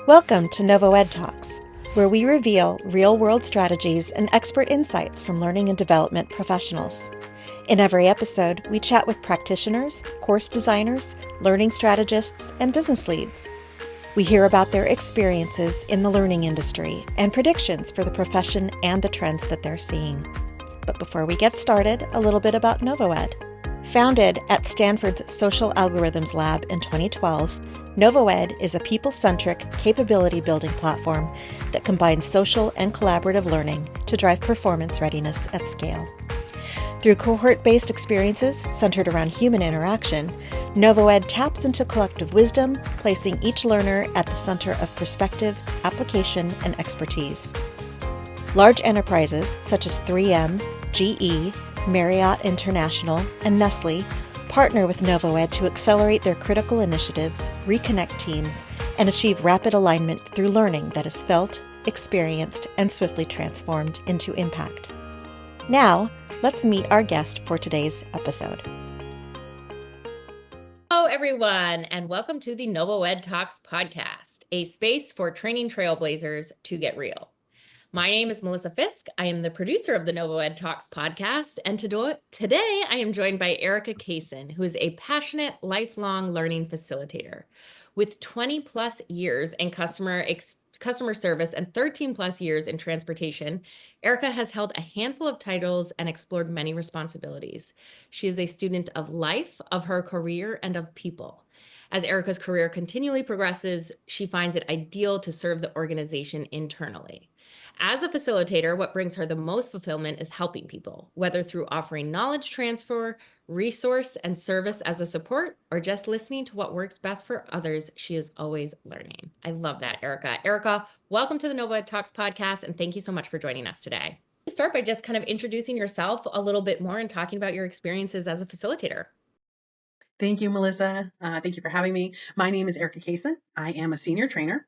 Welcome to NovoEdTalks, where we reveal real-world strategies and expert insights from learning and development professionals. In every episode, we chat with practitioners, course designers, learning strategists, and business leads. We hear about their experiences in the learning industry and predictions for the profession and the trends that they're seeing. But before we get started, a little bit about NovoEd. Founded at Stanford's Social Algorithms Lab in 2012, NovoEd is a people-centric, capability-building platform that combines social and collaborative learning to drive performance readiness at scale. Through cohort-based experiences centered around human interaction, NovoEd taps into collective wisdom, placing each learner at the center of perspective, application, and expertise. Large enterprises such as 3M, GE, Marriott International, and Nestle partner with NovoEd to accelerate their critical initiatives, reconnect teams, and achieve rapid alignment through learning that is felt, experienced, and swiftly transformed into impact. Now, let's meet our guest for today's episode. Hello, everyone, and welcome to the NovoEdTalks podcast, a space for training trailblazers to get real. My name is Melissa Fisk. I am the producer of the NovoEdTalks podcast, and today I am joined by Erica Cason, who is a passionate, lifelong learning facilitator. With 20 plus years in customer service and 13 plus years in transportation, Erica has held a handful of titles and explored many responsibilities. She is a student of life, of her career, and of people. As Erica's career continually progresses, she finds it ideal to serve the organization internally. As a facilitator, what brings her the most fulfillment is helping people, whether through offering knowledge transfer, resource, and service as a support, or just listening to what works best for others. She is always learning. I love that, Erica. Erica, welcome to the NovoEdTalks podcast, and thank you so much for joining us today. Start by just kind of introducing yourself a little bit more and talking about your experiences as a facilitator. Thank you, Melissa. Thank you for having me. My name is Erica Cason. I am a senior trainer.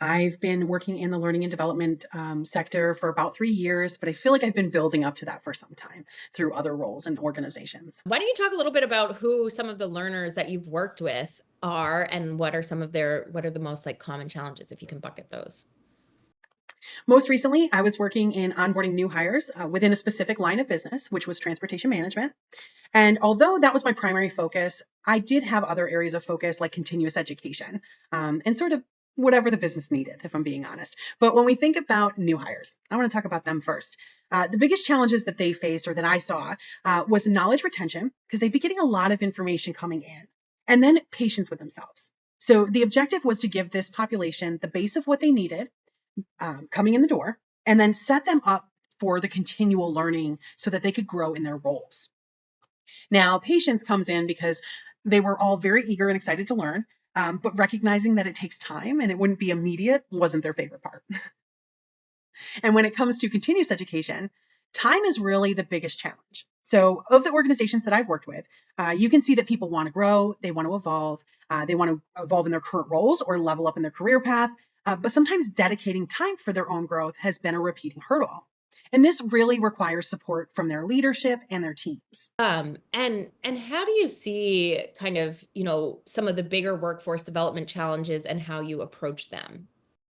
I've been working in the learning and development sector for about 3 years, but I feel like I've been building up to that for some time through other roles and organizations. Why don't you talk a little bit about who some of the learners that you've worked with are and what are the most common challenges, if you can bucket those? Most recently, I was working in onboarding new hires within a specific line of business, which was transportation management. And although that was my primary focus, I did have other areas of focus like continuous education and sort of whatever the business needed, if I'm being honest. But when we think about new hires, I want to talk about them first. The biggest challenges that they faced or that I saw was knowledge retention, because they'd be getting a lot of information coming in, and then patience with themselves. So the objective was to give this population the base of what they needed coming in the door, and then set them up for the continual learning so that they could grow in their roles. Now, patience comes in because they were all very eager and excited to learn, but recognizing that it takes time and it wouldn't be immediate wasn't their favorite part. And when it comes to continuous education, time is really the biggest challenge. So of the organizations that I've worked with, you can see that people want to grow, they want to evolve in their current roles or level up in their career path, but sometimes dedicating time for their own growth has been a repeating hurdle. And this really requires support from their leadership and their teams. And how do you see kind of, some of the bigger workforce development challenges and how you approach them?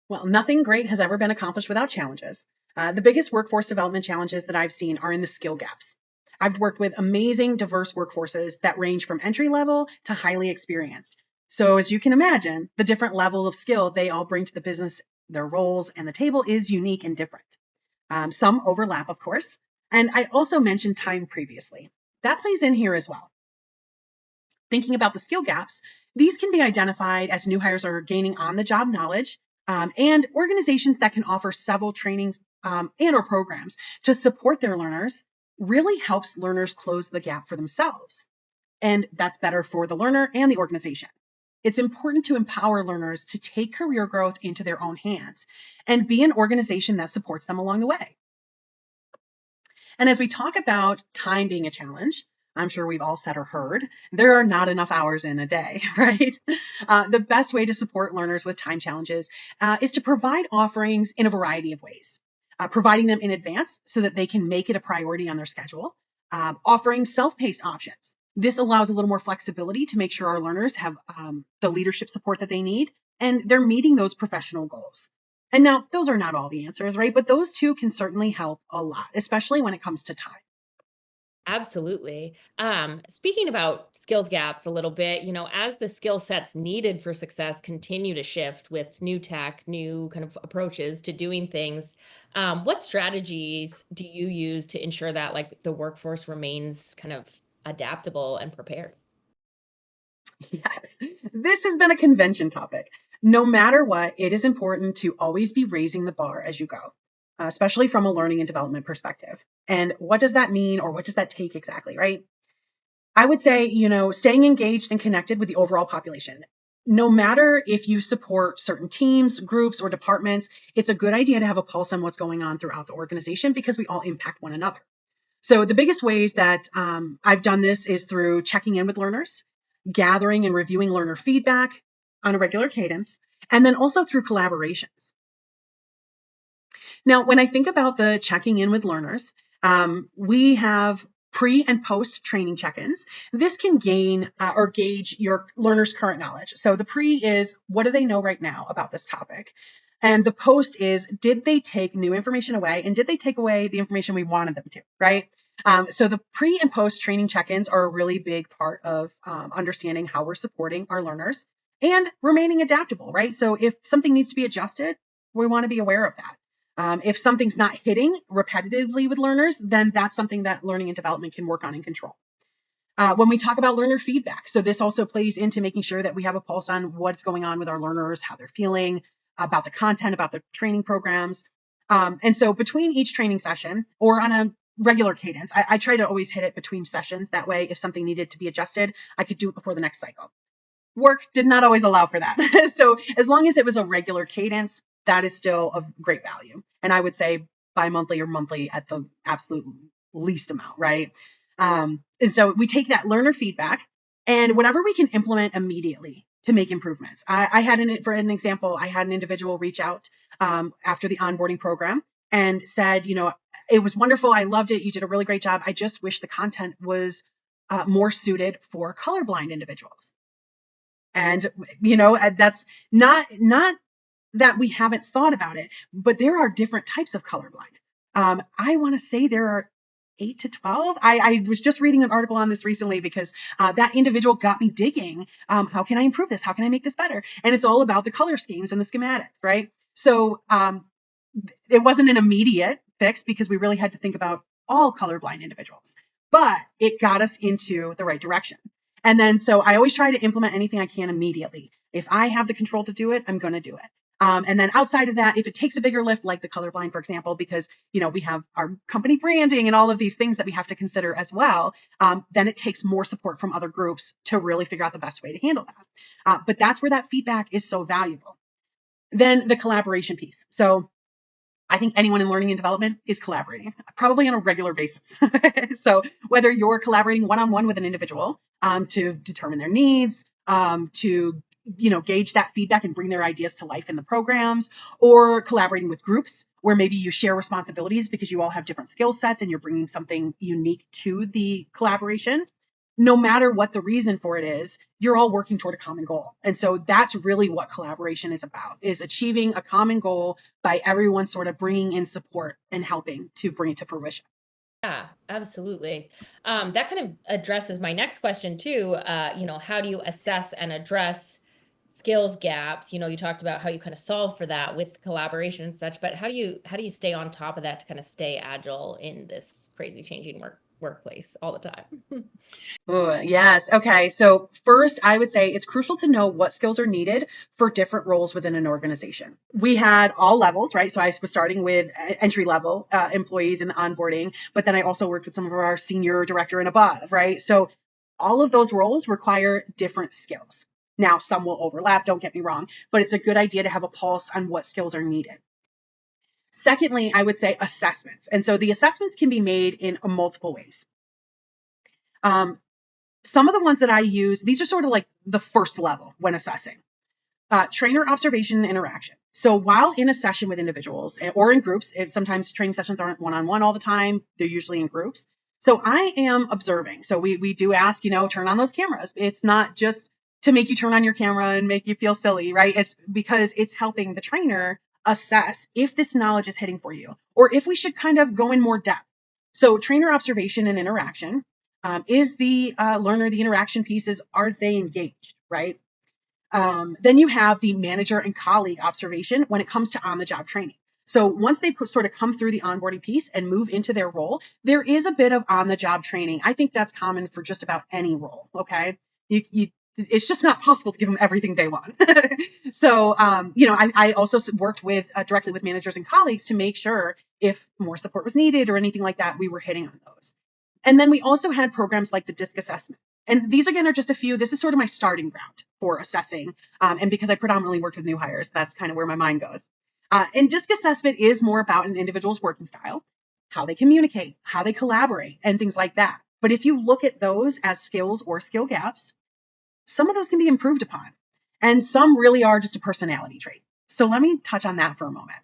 Well, nothing great has ever been accomplished without challenges. The biggest workforce development challenges that I've seen are in the skill gaps. I've worked with amazing, diverse workforces that range from entry level to highly experienced. So as you can imagine, the different level of skill they all bring to the business, their roles, and the table is unique and different. Some overlap, of course. And I also mentioned time previously. That plays in here as well. Thinking about the skill gaps, these can be identified as new hires are gaining on-the-job knowledge, and organizations that can offer several trainings and or programs to support their learners really helps learners close the gap for themselves. And that's better for the learner and the organization. It's important to empower learners to take career growth into their own hands and be an organization that supports them along the way. And as we talk about time being a challenge, I'm sure we've all said or heard, there are not enough hours in a day, right? The best way to support learners with time challenges is to provide offerings in a variety of ways. Providing them in advance so that they can make it a priority on their schedule, offering self-paced options. This allows a little more flexibility to make sure our learners have the leadership support that they need and they're meeting those professional goals. And now those are not all the answers, right? But those two can certainly help a lot, especially when it comes to time. Absolutely. Speaking about skills gaps a little bit, as the skill sets needed for success continue to shift with new tech, new kind of approaches to doing things, what strategies do you use to ensure that like the workforce remains kind of adaptable and prepared? Yes, this has been a convention topic. No matter what, it is important to always be raising the bar as you go, especially from a learning and development perspective. And what does that mean, or what does that take exactly, right? I would say, staying engaged and connected with the overall population. No matter if you support certain teams, groups, or departments, it's a good idea to have a pulse on what's going on throughout the organization because we all impact one another. So the biggest ways that I've done this is through checking in with learners, gathering and reviewing learner feedback on a regular cadence, and then also through collaborations. Now, when I think about the checking in with learners, we have pre and post training check-ins. This can gain or gauge your learners' current knowledge. So the pre is, what do they know right now about this topic? And the post is, did they take new information away, and did they take away the information we wanted them to, right? So the pre and post training check-ins are a really big part of understanding how we're supporting our learners and remaining adaptable, right? So if something needs to be adjusted, we want to be aware of that. If something's not hitting repetitively with learners, then that's something that learning and development can work on and control. When we talk about learner feedback, so this also plays into making sure that we have a pulse on what's going on with our learners, how they're feeling about the content, about the training programs. And so between each training session or on a regular cadence, I try to always hit it between sessions. That way, if something needed to be adjusted, I could do it before the next cycle. Work did not always allow for that. So as long as it was a regular cadence, that is still of great value. And I would say bi-monthly or monthly at the absolute least amount, right? And so we take that learner feedback and whatever we can implement immediately to make improvements. For an example, I had an individual reach out after the onboarding program and said, it was wonderful. I loved it. You did a really great job. I just wish the content was more suited for colorblind individuals. And, that's not that we haven't thought about it, but there are different types of colorblind. I want to say there are 8 to 12. I was just reading an article on this recently because that individual got me digging. How can I improve this? How can I make this better? And it's all about the color schemes and the schematics, right? So it wasn't an immediate fix because we really had to think about all colorblind individuals, but it got us into the right direction. And then, so I always try to implement anything I can immediately. If I have the control to do it, I'm going to do it. And then outside of that, if it takes a bigger lift, like the colorblind, for example, because, we have our company branding and all of these things that we have to consider as well, then it takes more support from other groups to really figure out the best way to handle that. But that's where that feedback is so valuable. Then the collaboration piece. So I think anyone in learning and development is collaborating, probably on a regular basis. So whether you're collaborating one-on-one with an individual to determine their needs, to gauge that feedback and bring their ideas to life in the programs, or collaborating with groups where maybe you share responsibilities because you all have different skill sets and you're bringing something unique to the collaboration. No matter what the reason for it is, you're all working toward a common goal. And so that's really what collaboration is about, is achieving a common goal by everyone sort of bringing in support and helping to bring it to fruition. Yeah, absolutely. That kind of addresses my next question too. How do you assess and address skills gaps? You talked about how you kind of solve for that with collaboration and such, but how do you stay on top of that to kind of stay agile in this crazy changing workplace all the time? Oh, yes. Okay. So first, I would say it's crucial to know what skills are needed for different roles within an organization. We had all levels, right? So I was starting with entry level employees in the onboarding, but then I also worked with some of our senior director and above, right? So all of those roles require different skills. Now, some will overlap, don't get me wrong, but it's a good idea to have a pulse on what skills are needed. Secondly, I would say assessments. And so the assessments can be made in multiple ways. Some of the ones that I use, these are sort of like the first level when assessing. Trainer observation and interaction. So while in a session with individuals or in groups, sometimes training sessions aren't one-on-one all the time, they're usually in groups. So I am observing. So we do ask, turn on those cameras. It's not just to make you turn on your camera and make you feel silly, right? It's because it's helping the trainer assess if this knowledge is hitting for you or if we should kind of go in more depth. So trainer observation and interaction, is the learner, the interaction pieces, are they engaged, right? Then you have the manager and colleague observation when it comes to on-the-job training. So once they sort of come through the onboarding piece and move into their role, there is a bit of on-the-job training. I think that's common for just about any role, okay? It's just not possible to give them everything day one. So, I also worked with directly with managers and colleagues to make sure if more support was needed or anything like that, we were hitting on those. And then we also had programs like the DISC assessment. And these, again, are just a few. This is sort of my starting ground for assessing. And because I predominantly worked with new hires, that's kind of where my mind goes. And DISC assessment is more about an individual's working style, how they communicate, how they collaborate, and things like that. But if you look at those as skills or skill gaps, some of those can be improved upon. And some really are just a personality trait. So let me touch on that for a moment.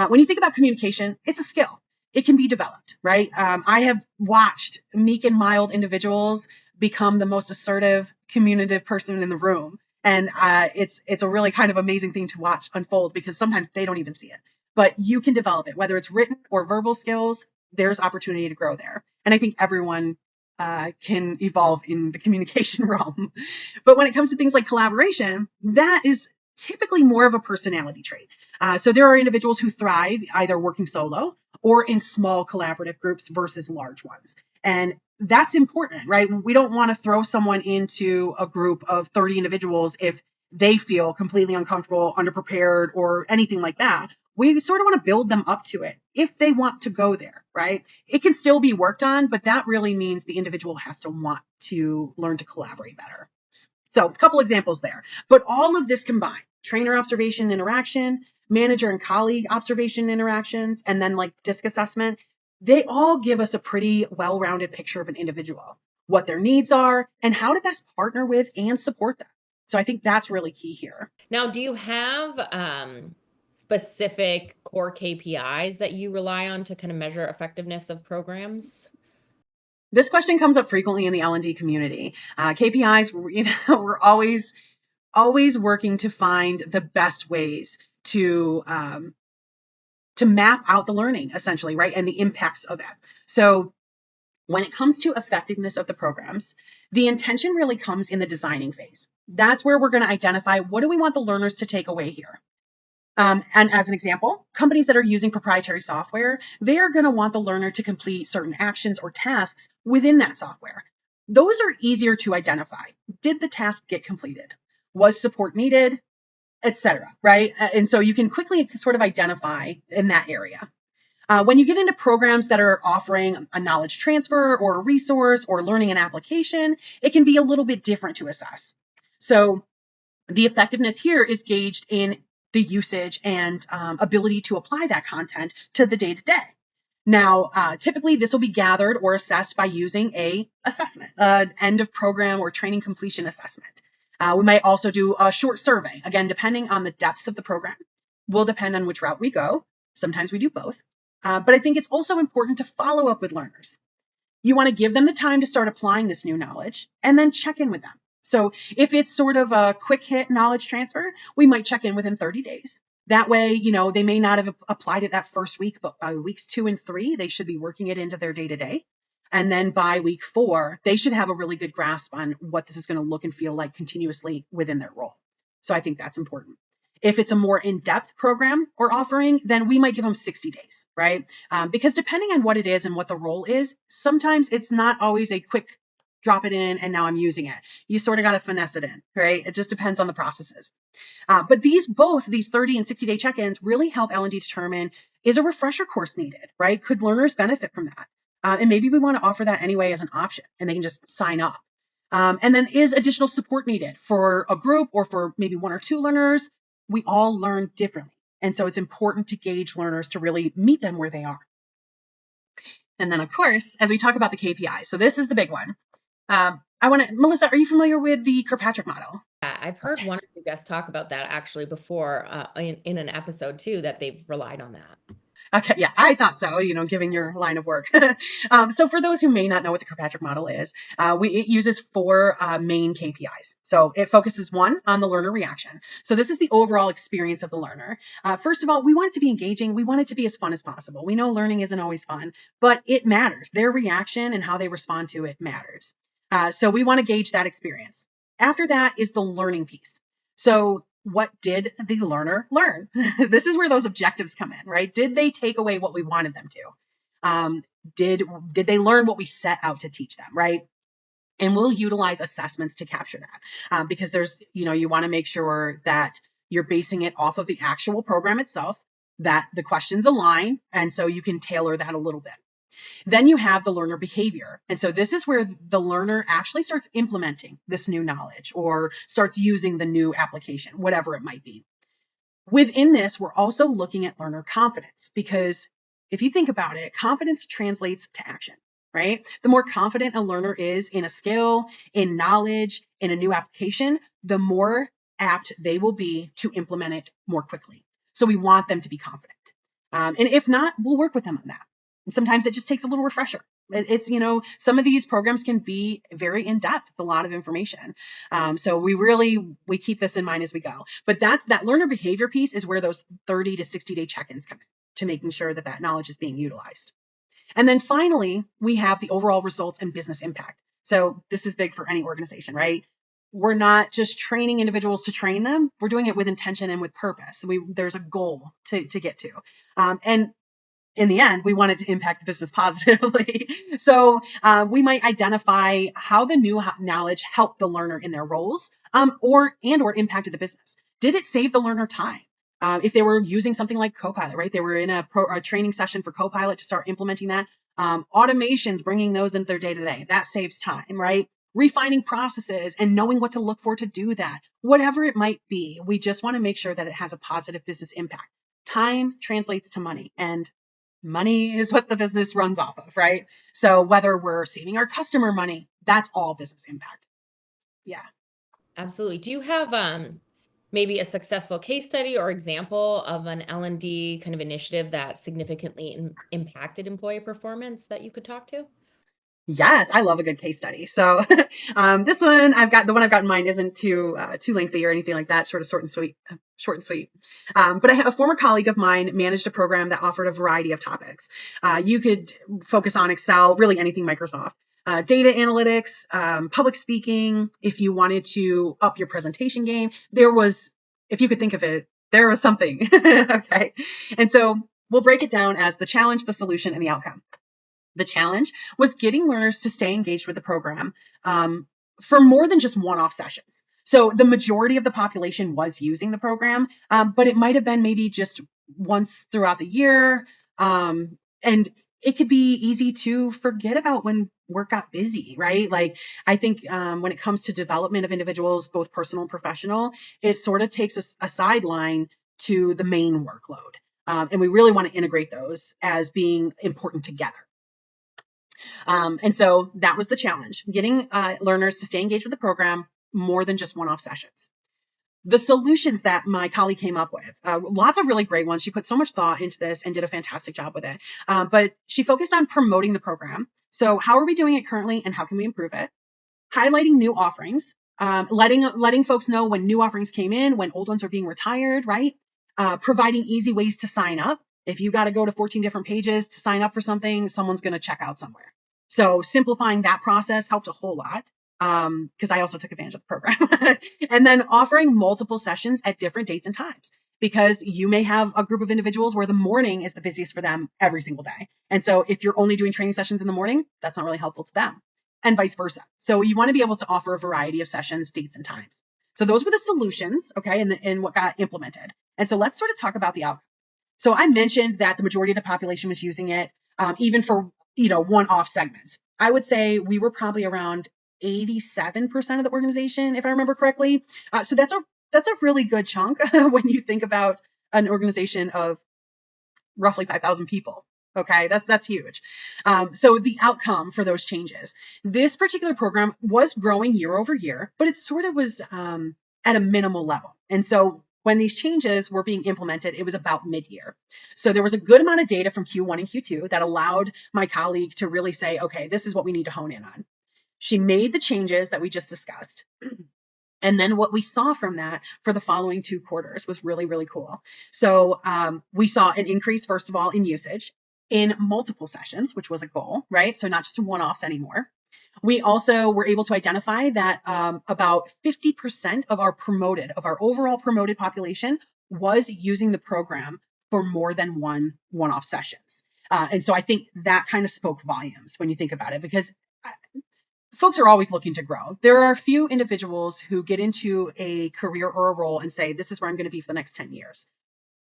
When you think about communication, it's a skill. It can be developed, right? I have watched meek and mild individuals become the most assertive, communicative person in the room. And it's a really kind of amazing thing to watch unfold because sometimes they don't even see it. But you can develop it, whether it's written or verbal skills, there's opportunity to grow there. And I think everyone can evolve in the communication realm. But when it comes to things like collaboration, that is typically more of a personality trait. So there are individuals who thrive either working solo or in small collaborative groups versus large ones. And that's important, right? We don't want to throw someone into a group of 30 individuals if they feel completely uncomfortable, underprepared, or anything like that. We sort of want to build them up to it if they want to go there, right? It can still be worked on, but that really means the individual has to want to learn to collaborate better. So a couple examples there, but all of this combined, trainer observation interaction, manager and colleague observation interactions, and then like DISC assessment, they all give us a pretty well-rounded picture of an individual, what their needs are, and how to best partner with and support them. So I think that's really key here. Now, do you have specific core KPIs that you rely on to kind of measure effectiveness of programs? This question comes up frequently in the L&D community. KPIs, we're always working to find the best ways to map out the learning, essentially, right? And the impacts of that. So when it comes to effectiveness of the programs, the intention really comes in the designing phase. That's where we're going to identify what do we want the learners to take away here. And as an example, companies that are using proprietary software, they are going to want the learner to complete certain actions or tasks within that software. Those are easier to identify. Did the task get completed? Was support needed? Etc. Right? And so you can quickly sort of identify in that area. When you get into programs that are offering a knowledge transfer or a resource or learning an application, it can be a little bit different to assess. So the effectiveness here is gauged in the usage and ability to apply that content to the day-to-day. Now, typically this will be gathered or assessed by using a assessment, end of program or training completion assessment. We might also do a short survey, again, depending on the depths of the program. Will depend on which route we go. Sometimes we do both. But I think it's also important to follow up with learners. You want to give them the time to start applying this new knowledge and then check in with them. So if it's sort of a quick hit knowledge transfer, we might check in within 30 days. That way, they may not have applied it that first week, but by weeks 2 and 3, they should be working it into their day-to-day. And then by week 4, they should have a really good grasp on what this is going to look and feel like continuously within their role. So I think that's important. If it's a more in-depth program or offering, then we might give them 60 days, right? Because depending on what it is and what the role is, sometimes it's not always a quick drop it in and now I'm using it. You sort of got to finesse it in, right? It just depends on the processes. But these 30 and 60-day check-ins really help L&D determine, is a refresher course needed, right? Could learners benefit from that? And maybe we want to offer that anyway as an option and they can just sign up. And then is additional support needed for a group or for maybe 1 or 2 learners? We all learn differently. And so it's important to gauge learners to really meet them where they are. And then of course, as we talk about the KPIs, so this is the big one. Melissa, are you familiar with the Kirkpatrick model? Yeah, I've heard one of you guys talk about that actually before in an episode too, that they've relied on that. Okay, yeah, I thought so, given your line of work. So for those who may not know what the Kirkpatrick model is, it uses four main KPIs. So it focuses one on the learner reaction. So this is the overall experience of the learner. First of all, we want it to be engaging. We want it to be as fun as possible. We know learning isn't always fun, but it matters. Their reaction and how they respond to it matters. So we want to gauge that experience. After that is the learning piece. So what did the learner learn? This is where those objectives come in, right? Did they take away what we wanted them to? Did they learn what we set out to teach them, right? And we'll utilize assessments to capture that because you want to make sure that you're basing it off of the actual program itself, that the questions align, and so you can tailor that a little bit. Then you have the learner behavior. And so this is where the learner actually starts implementing this new knowledge or starts using the new application, whatever it might be. Within this, we're also looking at learner confidence because if you think about it, confidence translates to action, right? The more confident a learner is in a skill, in knowledge, in a new application, the more apt they will be to implement it more quickly. So we want them to be confident. And if not, we'll work with them on that. And sometimes it just takes a little refresher. It's, some of these programs can be very in-depth, a lot of information. So we keep this in mind as we go. But that learner behavior piece is where those 30 to 60-day check-ins come in to making sure that knowledge is being utilized. And then finally, we have the overall results and business impact. So this is big for any organization, right? We're not just training individuals to train them. We're doing it with intention and with purpose. There's a goal to get to. And in the end, we want it to impact the business positively. So we might identify how the new knowledge helped the learner in their roles or impacted the business. Did it save the learner time? If they were using something like Copilot, right? They were in a training session for Copilot to start implementing that. Automations, bringing those into their day-to-day, that saves time, right? Refining processes and knowing what to look for to do that. Whatever it might be, we just want to make sure that it has a positive business impact. Time translates to money, and money is what the business runs off of, right? So whether we're saving our customer money, that's all business impact. Yeah. Absolutely. Do you have maybe a successful case study or example of an L&D kind of initiative that significantly impacted employee performance that you could talk to? Yes, I love a good case study. So this one the one I've got in mind isn't too lengthy or anything like that. Sort of short and sweet. But a former colleague of mine managed a program that offered a variety of topics. You could focus on Excel, really anything Microsoft, data analytics, public speaking. If you wanted to up your presentation game, if you could think of it, there was something. Okay, and so we'll break it down as the challenge, the solution, and the outcome. The challenge was getting learners to stay engaged with the program for more than just one-off sessions. So the majority of the population was using the program, but it might have been maybe just once throughout the year. And it could be easy to forget about when work got busy, right? Like I think when it comes to development of individuals, both personal and professional, it sort of takes a sideline to the main workload. And we really want to integrate those as being important together. And so that was the challenge, getting learners to stay engaged with the program more than just one-off sessions. The solutions that my colleague came up with, lots of really great ones. She put so much thought into this and did a fantastic job with it. But she focused on promoting the program. So how are we doing it currently and how can we improve it? Highlighting new offerings, letting folks know when new offerings came in, when old ones are being retired, right? Providing easy ways to sign up. If you got to go to 14 different pages to sign up for something, someone's going to check out somewhere. So simplifying that process helped a whole lot because I also took advantage of the program. And then offering multiple sessions at different dates and times because you may have a group of individuals where the morning is the busiest for them every single day. And so if you're only doing training sessions in the morning, that's not really helpful to them and vice versa. So you want to be able to offer a variety of sessions, dates, and times. So those were the solutions, okay, and what got implemented. And so let's sort of talk about the outcome. So I mentioned that the majority of the population was using it, even for one-off segments. I would say we were probably around 87% of the organization, if I remember correctly. So that's a really good chunk when you think about an organization of roughly 5,000 people. Okay, that's huge. So the outcome for those changes, this particular program was growing year over year, but it sort of was at a minimal level. And so When these changes were being implemented, it was about mid-year. So there was a good amount of data from Q1 and Q2 that allowed my colleague to really say, okay, this is what we need to hone in on. She made the changes that we just discussed. And then what we saw from that for the following 2 quarters was really, really cool. So we saw an increase, first of all, in usage in multiple sessions, which was a goal, right? So not just one-offs anymore. We also were able to identify that about 50% of our overall promoted population was using the program for more than one-off sessions. And so I think that kind of spoke volumes when you think about it, because folks are always looking to grow. There are a few individuals who get into a career or a role and say, this is where I'm going to be for the next 10 years.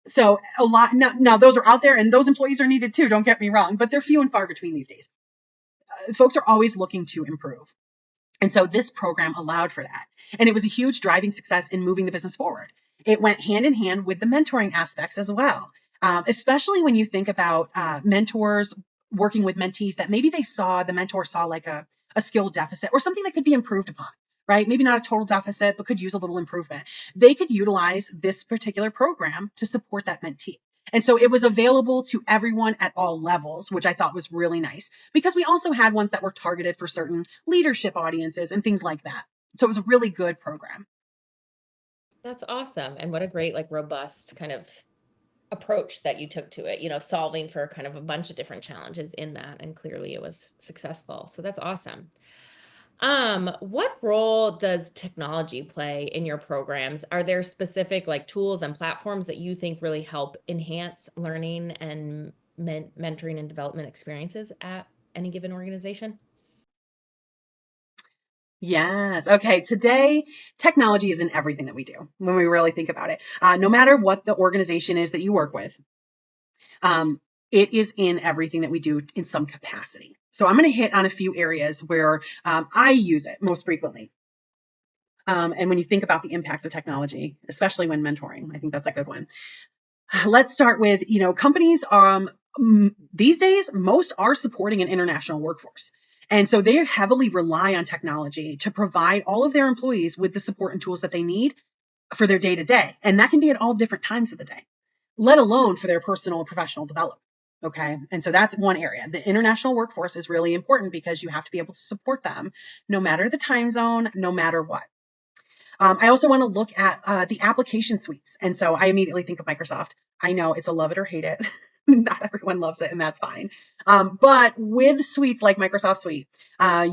So a lot, now those are out there and those employees are needed too, don't get me wrong, but they're few and far between these days. Folks are always looking to improve. And so this program allowed for that. And it was a huge driving success in moving the business forward. It went hand in hand with the mentoring aspects as well, especially when you think about mentors working with mentees that maybe the mentor saw like a skill deficit or something that could be improved upon, right? Maybe not a total deficit, but could use a little improvement. They could utilize this particular program to support that mentee. And so it was available to everyone at all levels, which I thought was really nice, because we also had ones that were targeted for certain leadership audiences and things like that. So it was a really good program. That's awesome. And what a great, like, robust kind of approach that you took to it, solving for kind of a bunch of different challenges in that. And clearly it was successful. So that's awesome. What role does technology play in your programs? Are there specific like tools and platforms that you think really help enhance learning and mentoring and development experiences at any given organization? Yes. Okay. Today, technology is in everything that we do when we really think about it. No matter what the organization is that you work with, it is in everything that we do in some capacity. So I'm going to hit on a few areas where I use it most frequently. And when you think about the impacts of technology, especially when mentoring, I think that's a good one. Let's start with, companies these days, most are supporting an international workforce. And so they heavily rely on technology to provide all of their employees with the support and tools that they need for their day to day. And that can be at all different times of the day, let alone for their personal and professional development. Okay. And so that's one area. The international workforce is really important because you have to be able to support them no matter the time zone, no matter what. I also want to look at the application suites. And so I immediately think of Microsoft. I know it's a love it or hate it. Not everyone loves it, and that's fine. But with suites like Microsoft Suite,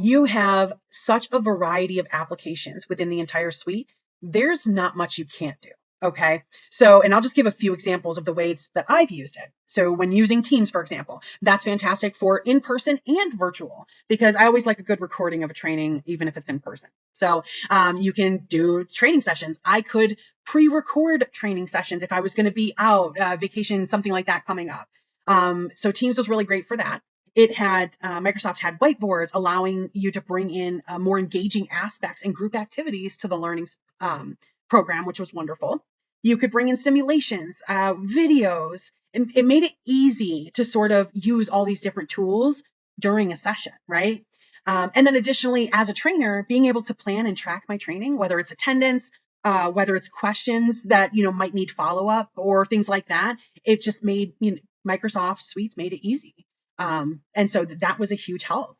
you have such a variety of applications within the entire suite. There's not much you can't do. Okay. So, and I'll just give a few examples of the ways that I've used it. So when using Teams, for example, that's fantastic for in-person and virtual, because I always like a good recording of a training, even if it's in person. So you can do training sessions. I could pre-record training sessions if I was going to be out, vacation, something like that coming up. So Teams was really great for that. It had, Microsoft had whiteboards allowing you to bring in more engaging aspects and group activities to the learning program, which was wonderful. You could bring in simulations, videos. It made it easy to sort of use all these different tools during a session, right? And then additionally, as a trainer, being able to plan and track my training, whether it's attendance, whether it's questions that, might need follow-up or things like that, it just made, Microsoft Suites made it easy. And so that was a huge help.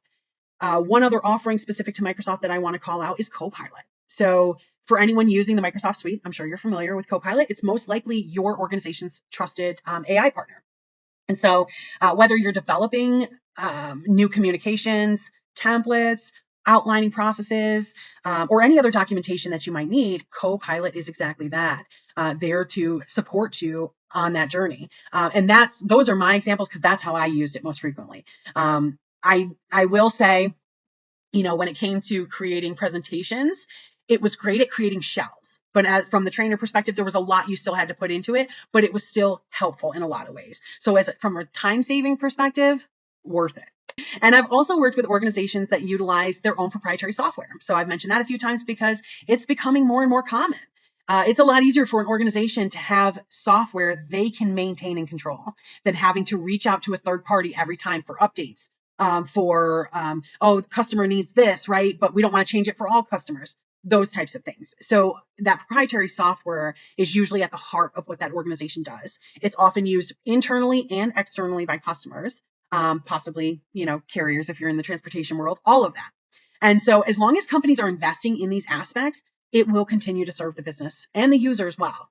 One other offering specific to Microsoft that I want to call out is Copilot. So for anyone using the Microsoft Suite, I'm sure you're familiar with Copilot. It's most likely your organization's trusted AI partner. And so whether you're developing new communications, templates, outlining processes, or any other documentation that you might need, Copilot is exactly that, there to support you on that journey. And those are my examples because that's how I used it most frequently. I will say, when it came to creating presentations, it was great at creating shells. But from the trainer perspective, there was a lot you still had to put into it, but it was still helpful in a lot of ways. So from a time-saving perspective, worth it. And I've also worked with organizations that utilize their own proprietary software. So I've mentioned that a few times because it's becoming more and more common. It's a lot easier for an organization to have software they can maintain and control than having to reach out to a third party every time for updates. The customer needs this, right? But we don't want to change it for all customers. those types of things. So that proprietary software is usually at the heart of what that organization does. It's often used internally and externally by customers, possibly, carriers if you're in the transportation world, all of that. And so as long as companies are investing in these aspects, it will continue to serve the business and the user as well.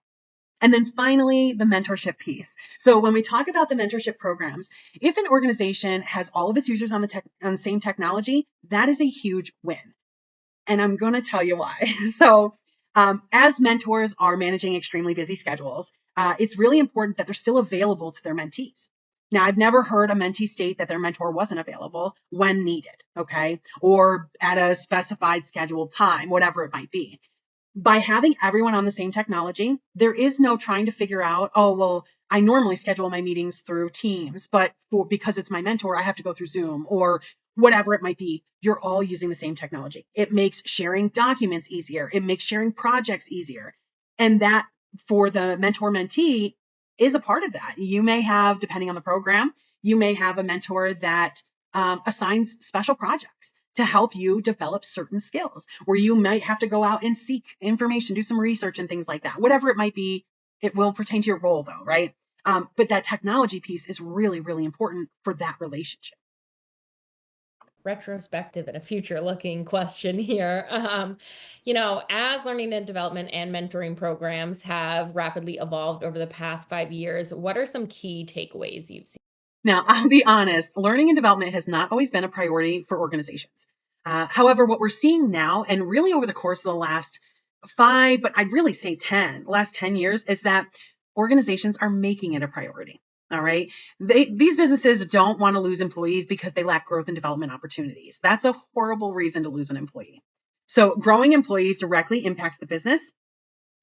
And then finally, the mentorship piece. So when we talk about the mentorship programs, if an organization has all of its users on the same technology, that is a huge win. And I'm going to tell you why. So as mentors are managing extremely busy schedules, it's really important that they're still available to their mentees. Now, I've never heard a mentee state that their mentor wasn't available when needed, okay, or at a specified scheduled time, whatever it might be. By having everyone on the same technology, there is no trying to figure out, oh, well, I normally schedule my meetings through Teams, but because it's my mentor, I have to go through Zoom or whatever it might be. You're all using the same technology. It makes sharing documents easier. It makes sharing projects easier. And that for the mentor mentee is a part of that. You may have, depending on the program, you may have a mentor that assigns special projects to help you develop certain skills, where you might have to go out and seek information, do some research and things like that. Whatever it might be, it will pertain to your role though, right? But that technology piece is really, really important for that relationship. Retrospective and a future looking question here. As learning and development and mentoring programs have rapidly evolved over the past 5 years, what are some key takeaways you've seen? Now, I'll be honest, learning and development has not always been a priority for organizations. However, what we're seeing now, and really over the course of the last 5, but I'd really say last 10 years, is that organizations are making it a priority. All right. These businesses don't want to lose employees because they lack growth and development opportunities. That's a horrible reason to lose an employee. So growing employees directly impacts the business.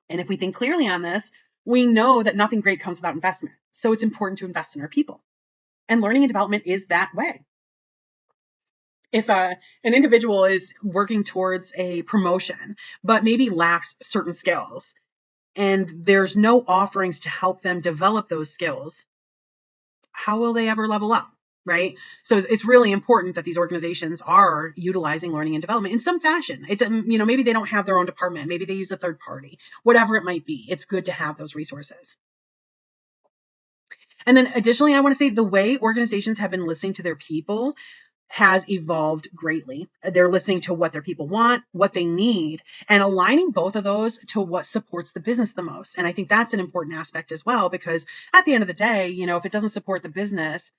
And if we think clearly on this, we know that nothing great comes without investment. So it's important to invest in our people. And learning and development is that way. If an individual is working towards a promotion, but maybe lacks certain skills, and there's no offerings to help them develop those skills, how will they ever level up, right? So it's really important that these organizations are utilizing learning and development in some fashion. It doesn't, maybe they don't have their own department, maybe they use a third party, whatever it might be. It's good to have those resources. And then additionally, I want to say the way organizations have been listening to their people has evolved greatly. They're listening to what their people want, what they need, and aligning both of those to what supports the business the most. And I think that's an important aspect as well, because at the end of the day, if it doesn't support the business,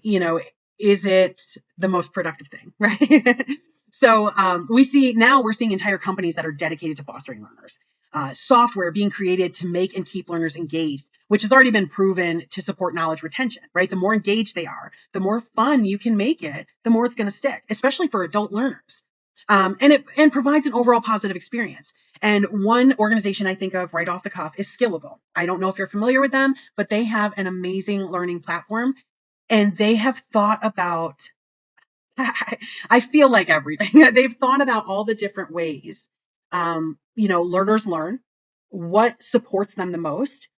is it the most productive thing, right? So we're seeing entire companies that are dedicated to fostering learners. Software being created to make and keep learners engaged, which has already been proven to support knowledge retention, right? The more engaged they are, the more fun you can make it, the more it's going to stick, especially for adult learners. And it provides an overall positive experience. And one organization I think of right off the cuff is Skillable. I don't know if you're familiar with them, but they have an amazing learning platform, and they have thought about, I feel like everything. They've thought about all the different ways, learners learn, what supports them the most,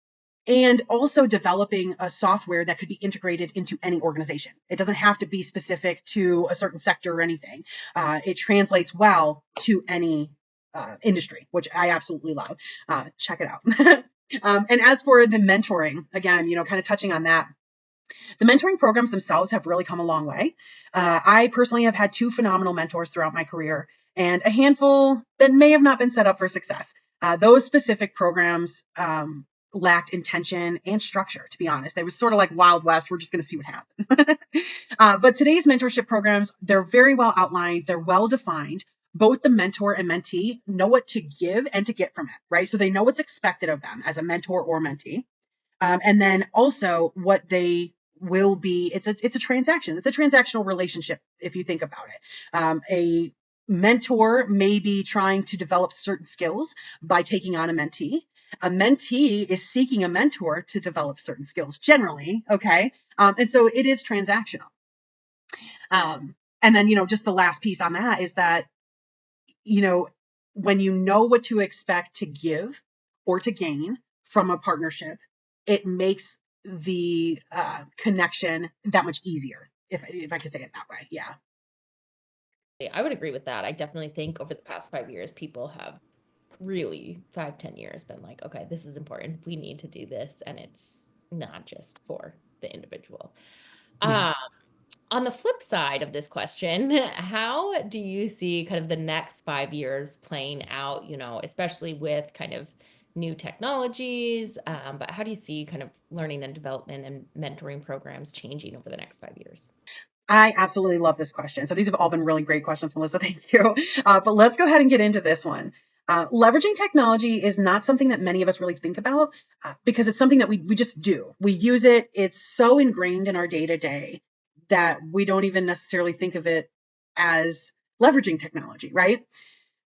and also developing a software that could be integrated into any organization. It doesn't have to be specific to a certain sector or anything. It translates well to any industry, which I absolutely love. Check it out. And as for the mentoring, again, kind of touching on that, the mentoring programs themselves have really come a long way. I personally have had 2 phenomenal mentors throughout my career, and a handful that may have not been set up for success. Those specific programs lacked intention and structure, to be honest. It was sort of like Wild West. We're just going to see what happens. But today's mentorship programs, they're very well outlined. They're well defined. Both the mentor and mentee know what to give and to get from it, right? So they know what's expected of them as a mentor or mentee. And then also what they will be, it's a transaction. It's a transactional relationship, if you think about it. A mentor may be trying to develop certain skills by taking on a mentee. A mentee is seeking a mentor to develop certain skills generally, okay? And so it is transactional. And then, just the last piece on that is that, when you know what to expect to give or to gain from a partnership, it makes the connection that much easier, if I could say it that way. Yeah. I would agree with that. I definitely think over the past 5 years, people have really 5, 10 years been like, okay, this is important. We need to do this. And it's not just for the individual. Yeah. On the flip side of this question, how do you see kind of the next 5 years playing out, especially with kind of new technologies? But how do you see kind of learning and development and mentoring programs changing over the next 5 years? I absolutely love this question. So these have all been really great questions, Melissa. Thank you. But let's go ahead and get into this one. Leveraging technology is not something that many of us really think about because it's something that we just do. We use it. It's so ingrained in our day to day that we don't even necessarily think of it as leveraging technology, right?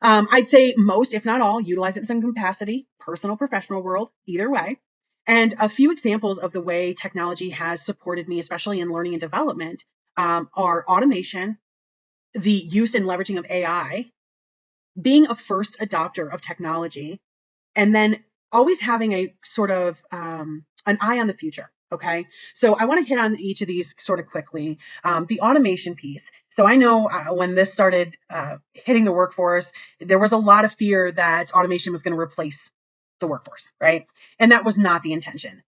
I'd say most, if not all, utilize it in some capacity, personal, professional world, either way. And a few examples of the way technology has supported me, especially in learning and development, are automation, the use and leveraging of AI, being a first adopter of technology, and then always having a sort of an eye on the future. Okay, so I want to hit on each of these sort of quickly. The automation piece. So I know when this started hitting the workforce, there was a lot of fear that automation was going to replace the workforce, right? And that was not the intention.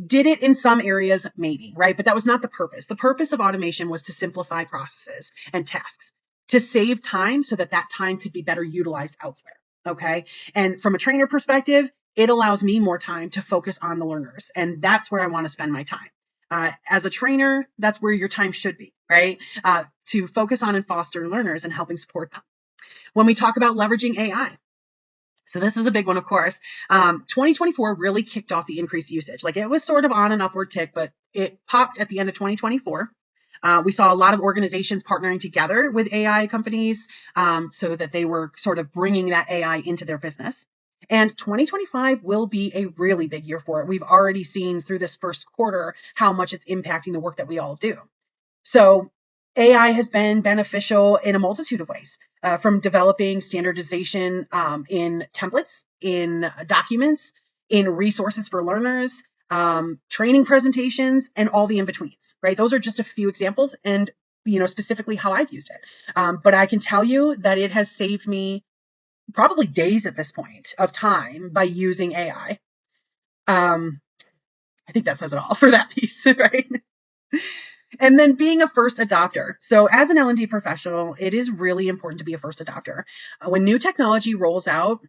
Did it in some areas? Maybe, right? But that was not the purpose. The purpose of automation was to simplify processes and tasks, to save time so that that time could be better utilized elsewhere. Okay. And from a trainer perspective, it allows me more time to focus on the learners. And that's where I want to spend my time. As a trainer, that's where your time should be, right? To focus on and foster learners and helping support them. When we talk about leveraging AI, so this is a big one, of course. 2024 really kicked off the increased usage. Like it was sort of on an upward tick, but it popped at the end of 2024. We saw a lot of organizations partnering together with AI companies so that they were sort of bringing that AI into their business. And 2025 will be a really big year for it. We've already seen through this first quarter how much it's impacting the work that we all do. So AI has been beneficial in a multitude of ways, from developing standardization in templates, in documents, in resources for learners, training presentations, and all the in-betweens, right? Those are just a few examples and, specifically how I've used it. But I can tell you that it has saved me probably days at this point of time by using AI. I think that says it all for that piece, right? And then being a first adopter. So as an L&D professional, it is really important to be a first adopter. When new technology rolls out,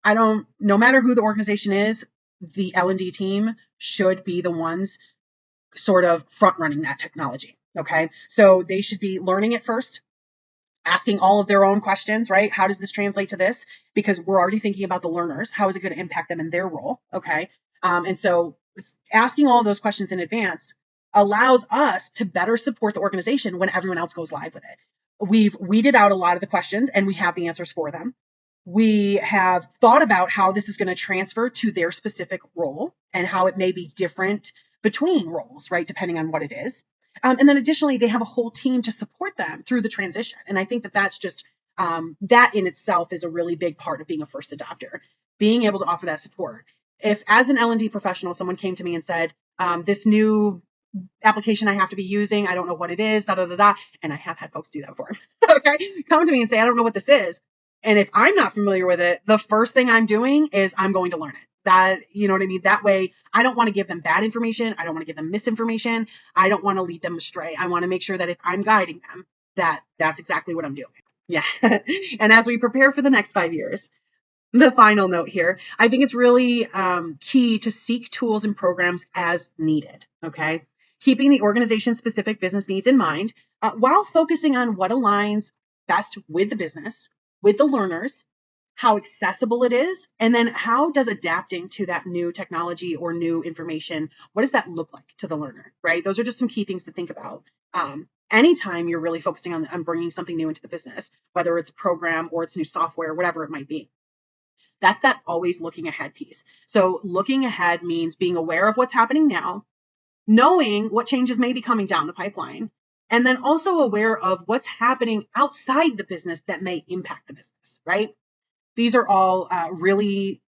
no matter who the organization is, the L&D team should be the ones sort of front running that technology. Okay. So they should be learning it first, asking all of their own questions, right? How does this translate to this? Because we're already thinking about the learners. How is it going to impact them in their role? Okay. And so asking all of those questions in advance allows us to better support the organization when everyone else goes live with it. We've weeded out a lot of the questions and we have the answers for them. We have thought about how this is going to transfer to their specific role and how it may be different between roles, right? Depending on what it is. And then additionally, they have a whole team to support them through the transition. And I think that that's just, that in itself is a really big part of being a first adopter, being able to offer that support. If as an L&D professional, someone came to me and said, this new application I have to be using, I don't know what it is, and I have had folks do that before. Okay. Come to me and say, I don't know what this is. And if I'm not familiar with it, the first thing I'm doing is I'm going to learn it. That, you know what I mean? That way, I don't want to give them bad information. I don't want to give them misinformation. I don't want to lead them astray. I want to make sure that if I'm guiding them, that's exactly what I'm doing. Yeah. And as we prepare for the next 5 years, the final note here, I think it's really key to seek tools and programs as needed. Okay. Keeping the organization-specific business needs in mind while focusing on what aligns best with the business, with the learners, how accessible it is, and then how does adapting to that new technology or new information, what does that look like to the learner, right? Those are just some key things to think about. Anytime you're really focusing on bringing something new into the business, whether it's a program or it's new software, whatever it might be. That's that always looking ahead piece. So looking ahead means being aware of what's happening now, knowing what changes may be coming down the pipeline, and then also aware of what's happening outside the business that may impact the business, right? These are all really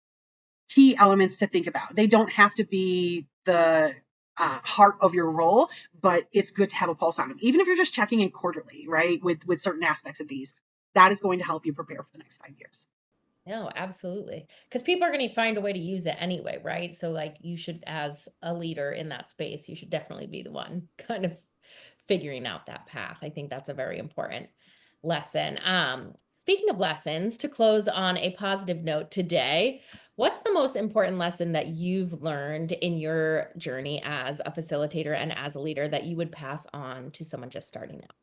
key elements to think about. They don't have to be the heart of your role, but it's good to have a pulse on them, even if you're just checking in quarterly, right? With certain aspects of these. that is going to help you prepare for the next 5 years. No, absolutely. Because people are going to find a way to use it anyway, right? So, like, you should, as a leader in that space, you should definitely be the one kind of figuring out that path. I think that's a very important lesson. Speaking of lessons, to close on a positive note today, what's the most important lesson that you've learned in your journey as a facilitator and as a leader that you would pass on to someone just starting out?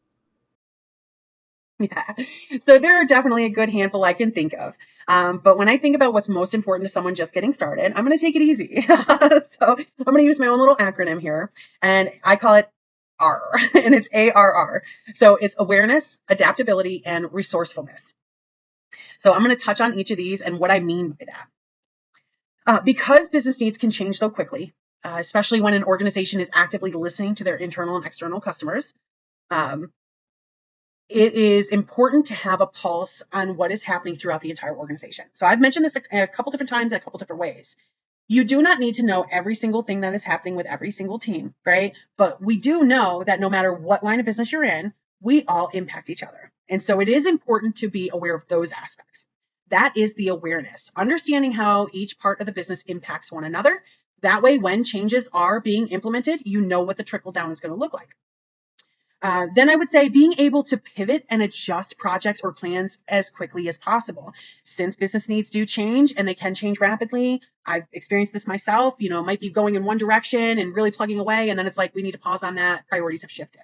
Yeah. So there are definitely a good handful I can think of. But when I think about what's most important to someone just getting started, I'm going to take it easy. So I'm going to use my own little acronym here, and I call it R, and it's ARR. So it's awareness, adaptability, and resourcefulness. So I'm going to touch on each of these and what I mean by that. Because business needs can change so quickly, especially when an organization is actively listening to their internal and external customers, it is important to have a pulse on what is happening throughout the entire organization. So I've mentioned this a couple different times, a couple different ways. You do not need to know every single thing that is happening with every single team, right? But we do know that no matter what line of business you're in, we all impact each other. And so it is important to be aware of those aspects. That is the awareness, understanding how each part of the business impacts one another. That way, when changes are being implemented, you know what the trickle down is going to look like. Then I would say being able to pivot and adjust projects or plans as quickly as possible. Since business needs do change and they can change rapidly, I've experienced this myself. It might be going in one direction and really plugging away, and then it's like, we need to pause on that. Priorities have shifted.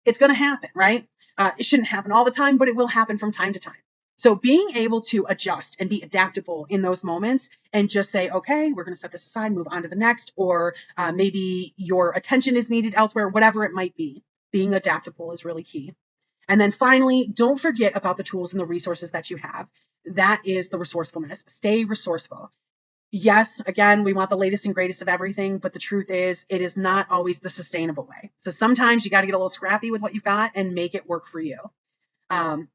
It's going to happen, right? It shouldn't happen all the time, but it will happen from time to time. So being able to adjust and be adaptable in those moments and just say, okay, we're going to set this aside, move on to the next, or maybe your attention is needed elsewhere, whatever it might be. Being adaptable is really key. And then finally, don't forget about the tools and the resources that you have. That is the resourcefulness. Stay resourceful. Yes, again, we want the latest and greatest of everything, but the truth is, it is not always the sustainable way. So sometimes you got to get a little scrappy with what you've got and make it work for you.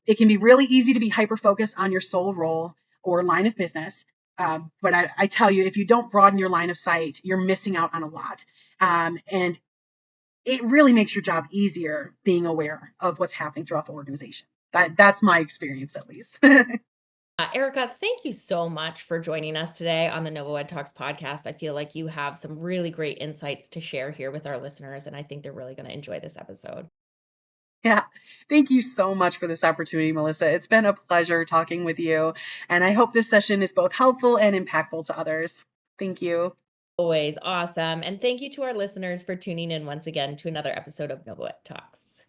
It can be really easy to be hyper-focused on your sole role or line of business. But I tell you, if you don't broaden your line of sight, you're missing out on a lot. And it really makes your job easier being aware of what's happening throughout the organization. That's my experience, at least. Erica, thank you so much for joining us today on the NovoEdTalks podcast. I feel like you have some really great insights to share here with our listeners, and I think they're really going to enjoy this episode. Yeah, thank you so much for this opportunity, Melissa. It's been a pleasure talking with you, and I hope this session is both helpful and impactful to others. Thank you. Always awesome. And thank you to our listeners for tuning in once again to another episode of NovoEdTalks.